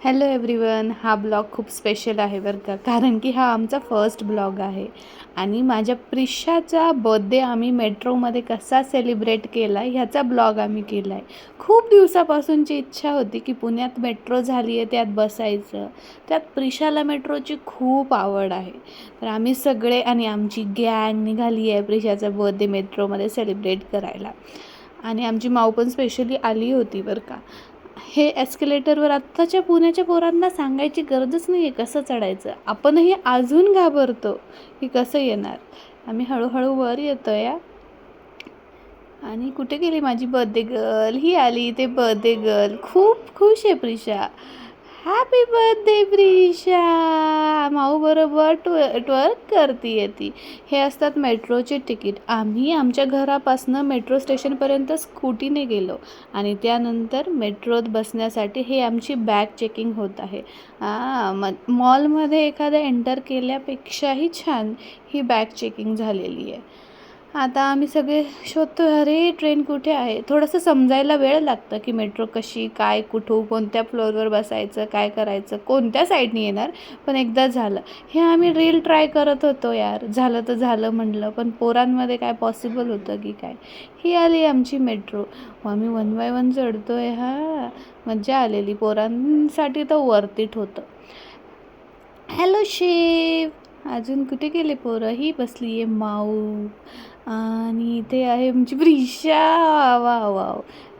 Hello everyone. हा blog खूप special आहे बरं का, कारण की हा आमचा फर्स्ट ब्लॉग आहे. आणि माझ्या प्रिशाचा बर्थडे आम्ही मेट्रोमध्ये कसा सेलिब्रेट केला ह्याचा ब्लॉग आम्ही केला आहे. खूप दिवसापासूनची इच्छा होती की पुण्यात मेट्रो झाली आहे त्यात बसायचं. त्यात प्रिशाला मेट्रोची खूप आवड आहे. तर आम्ही सगळे आणि आमची गँग निघाली आहे प्रिशाचा बर्थडे मेट्रोमध्ये सेलिब्रेट करायला. आणि आमची माऊ पण स्पेशली आली होती बरं का. हे एस्केलेटरवर आत्ताच्या पुण्याच्या पोरांना सांगायची गरजच नाही आहे कसं चढायचं. आपणही अजून घाबरतो की कसं येणार. आम्ही हळूहळू वर येतो या. आणि कुठे गेली माझी बर्थडे गर्ल? ही आली. ते बर्थडे गर्ल खूप खुश आहे प्रिशा. Happy birthday Prisha. माऊ बरोबर ट्वर्क करते ती. हे असतात मेट्रोचे तिकीट. आम्ही आमच्या घरापासनं मेट्रो स्टेशनपर्यंत स्कूटीने गेलो आणि त्यानंतर मेट्रोत बसण्यासाठी हे आमची बॅग चेकिंग होत आहे. मॉलमध्ये एखाद्या एंटर केल्यापेक्षाही छान ही बॅग चेकिंग झालेली आहे. आता आम्ही सगळे शोधतो, अरे ट्रेन कुठे आहे. थोडंसं समजायला वेळ लागतं की मेट्रो कशी, काय, कुठं, कोणत्या फ्लोअरवर बसायचं, काय करायचं, कोणत्या साईडने येणार. पण एकदा झालं. हे आम्ही रील ट्राय करत होतो यार. झालं तर झालं म्हटलं, पण पोरांमध्ये काय पॉसिबल होतं की काय. ही आली आमची मेट्रो. आम्ही 1 बाय 1 चढतो आहे. हा मज्जा आलेली. पोरांसाठी तर वर्थ इट होतं. हॅलो शिव. अजून कुठे गेले पोरं? ही बसली आहे माऊ. आणि इथे आहे आमची प्रिशा. वा वा.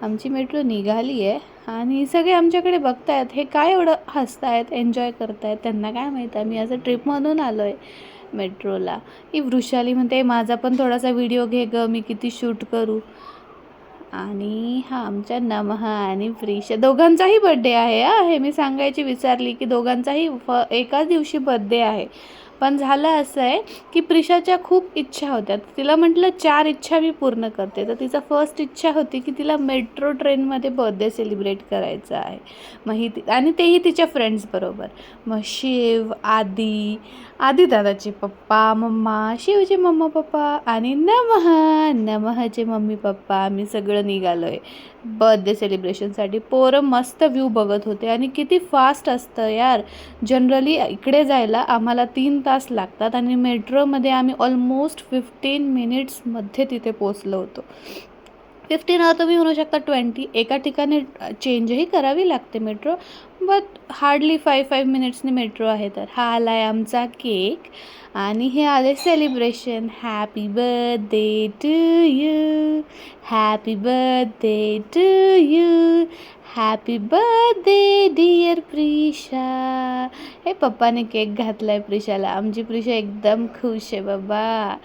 आमची मेट्रो निघाली आहे आणि सगळे आमच्याकडे बघत आहेत. हे काय एवढं हसतायत, एन्जॉय करतायत, त्यांना काय माहीत आम्ही असं ट्रिप म्हणून आलो आहे मेट्रोला. ही वृषाली म्हणते माझा पण थोडासा व्हिडिओ घे गं, मी किती शूट करू. आणि हा आमच्या नमः आणि प्रिशा दोघांचाही बड्डे आहे. हे मी सांगायची विसरली की दोघांचाही एकाच दिवशी बड्डे आहे. पण झालं असं आहे की प्रिशाच्या खूप इच्छा होत्या. तिला म्हटलं 4 इच्छा मी पूर्ण करते. तर तिचा फर्स्ट इच्छा होती की तिला मेट्रो ट्रेनमध्ये बर्थडे सेलिब्रेट करायचं आहे. मग आणि तेही तिच्या फ्रेंड्सबरोबर. मग शिव, आदी दादाचे पप्पा मम्मा, शिवचे मम्मा पप्पा आणि नमःचे मम्मी पप्पा आम्ही सगळं निघालो आहे बर्थडे सेलिब्रेशनसाठी. पोरं मस्त व्ह्यू बघत होते. आणि किती फास्ट असतं यार. जनरली इकडे जायला आम्हाला 3 तास लागतात आणि मेट्रोमध्ये आम्ही ऑलमोस्ट 15 मिनिट्समध्ये तिथे पोचलो होतो. 15 तुम्ही म्हणू शकता 20. एका ठिकाणी चेंजही करावी लागते मेट्रो, बट हार्डली 5 मिनिट्सनी मेट्रो आहे. तर हा आला आहे आमचा केक आणि हे आले celebration. Happy birthday to you, happy birthday to you, happy birthday dear Prisha. हे पप्पाने केक घातला आहे प्रिशाला. आमची प्रिशा एकदम खुश आहे बाबा.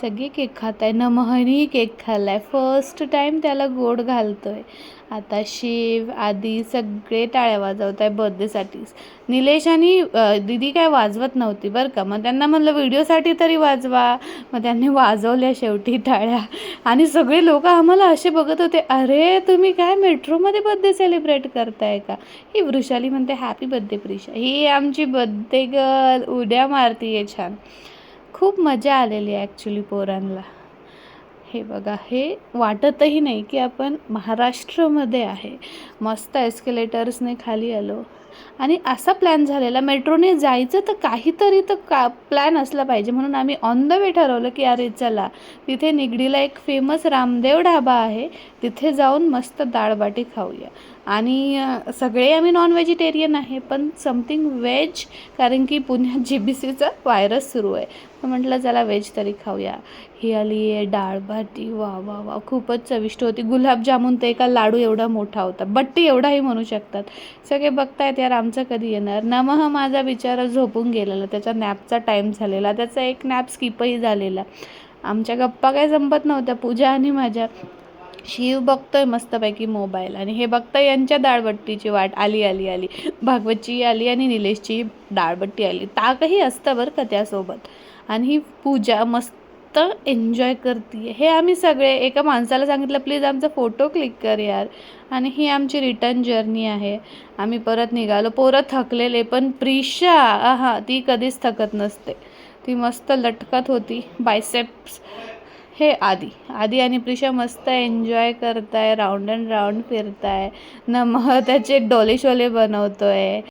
सगळे केक खात आहे. नमहनी केक खाल्ला आहे. फर्स्ट टाईम त्याला गोड घालतो आहे. आता शिव, आदी सगळे टाळ्या वाजवत आहे बर्थडेसाठीच. निलेश आणि दीदी काय वाजवत नव्हती बरं का. मग त्यांना म्हणलं व्हिडिओसाठी तरी वाजवा. मग त्यांनी वाजवल्या शेवटी टाळ्या. आणि सगळे लोक आम्हाला असे बघत होते, अरे तुम्ही काय मेट्रोमध्ये बर्थडे सेलिब्रेट करताय का. ही वृषाली म्हणते हॅपी बर्थडे प्रिशा. ही आमची बर्थडे गर्ल उड्या मारतीये छान. खूप मजा आलेली आहे ॲक्च्युली पोरांना. हे बघा, हे वाटतही नाही की आपण महाराष्ट्रामध्ये आहे. मस्त एस्केलेटर्सने खाली आलो. आणि असा प्लॅन झालेला मेट्रोने जायचं तर काहीतरी तर प्लॅन असला पाहिजे. म्हणून आम्ही ऑन द वे ठरवलं की अरे चला तिथे निगडीला एक फेमस रामदेव ढाबा आहे, तिथे जाऊन मस्त डाळबाटी खाऊया. आणि सगळे आम्ही नॉन व्हेजिटेरियन आहे, पण समथिंग व्हेज, कारण की पुण्यात GBCचा व्हायरस सुरू आहे. म्हटलं चला व्हेज तरी खाऊया. ही आली आहे डाळबाटी. वा वा वा, खूपच चविष्ट होती. गुलाबजामुन तर एका लाडू एवढा मोठा होता, बट्टी एवढाही म्हणू शकतात. सगळे बघतायत यार आमचं कधी येणार. नमः माझा बिचारा झोपून गेलेला. त्याचा नॅपचा टाईम झालेला. त्याचा एक नॅप स्किपही झालेला. आमच्या गप्पा काय संपत नव्हत्या पूजा आणि माझ्या. शिव बघतोय मस्तपैकी मोबाईल आणि हे बघतोय यांच्या डाळबट्टीची वाट. आली भागवतची आली आणि निलेशची डाळबट्टी आली. ताकही असतं बरं का त्यासोबत. आणि ही पूजा मस्त एन्जॉय करते. हे आम्ही सगळे एका माणसाला सांगितलं प्लीज आमचा फोटो क्लिक कर यार. आणि ही आमची रिटर्न जर्नी आहे. आम्ही परत निघालो. पोरं थकलेले, पण प्रिशा ती कधीच थकत नसते. ती मस्त लटकत होती बायसेप्स. हे आदी आणि प्रिशा मस्त एन्जॉय करताय, राऊंड अँड राऊंड फिरताय. नमः त्याचे डोले शोले बनवतोय.